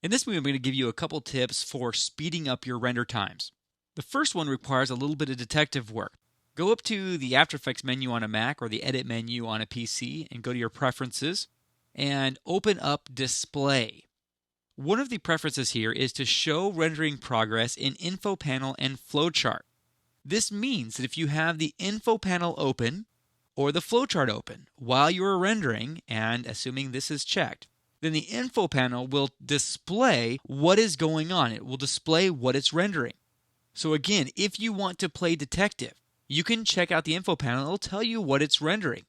In this movie, I'm going to give you a couple tips for speeding up your render times. The first one requires a little bit of detective work. Go up to the After Effects menu on a Mac or the Edit menu on a PC and go to your Preferences and open up Display. One of the preferences here is to show rendering progress in Info Panel and Flowchart. This means that if you have the Info Panel open or the Flowchart open while you are rendering, and assuming this is checked, then the Info Panel will display what is going on. It will display what it's rendering. So again, if you want to play detective, you can check out the Info Panel. It'll tell you what it's rendering.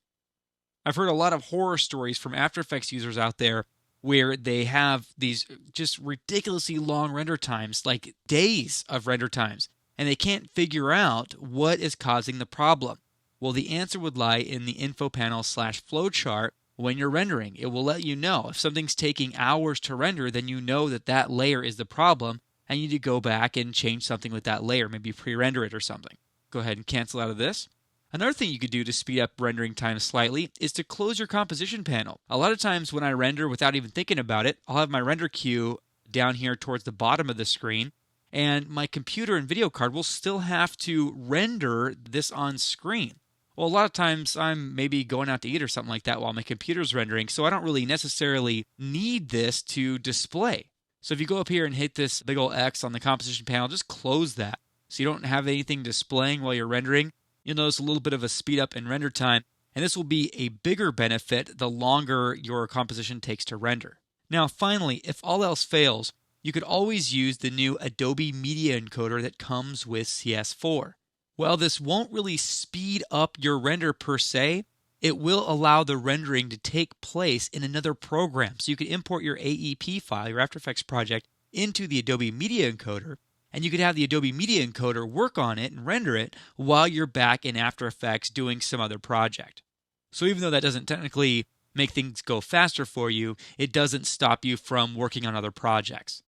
I've heard a lot of horror stories from After Effects users out there where they have these just ridiculously long render times, like days of render times, and they can't figure out what is causing the problem. Well, the answer would lie in the Info Panel / Flowchart. When you're rendering, it will let you know. If something's taking hours to render, then you know that that layer is the problem, and you need to go back and change something with that layer, maybe pre-render it or something. Go ahead and cancel out of this. Another thing you could do to speed up rendering time slightly is to close your composition panel. A lot of times when I render without even thinking about it, I'll have my render queue down here towards the bottom of the screen, and my computer and video card will still have to render this on screen. Well, a lot of times I'm maybe going out to eat or something like that while my computer's rendering, so I don't really necessarily need this to display. So if you go up here and hit this big old X on the composition panel, just close that so you don't have anything displaying while you're rendering. You'll notice a little bit of a speed up in render time, and this will be a bigger benefit the longer your composition takes to render. Now finally, if all else fails, you could always use the new Adobe Media Encoder that comes with CS4. While this won't really speed up your render per se, it will allow the rendering to take place in another program. So you could import your AEP file, your After Effects project, into the Adobe Media Encoder, and you could have the Adobe Media Encoder work on it and render it while you're back in After Effects doing some other project. So even though that doesn't technically make things go faster for you, it doesn't stop you from working on other projects.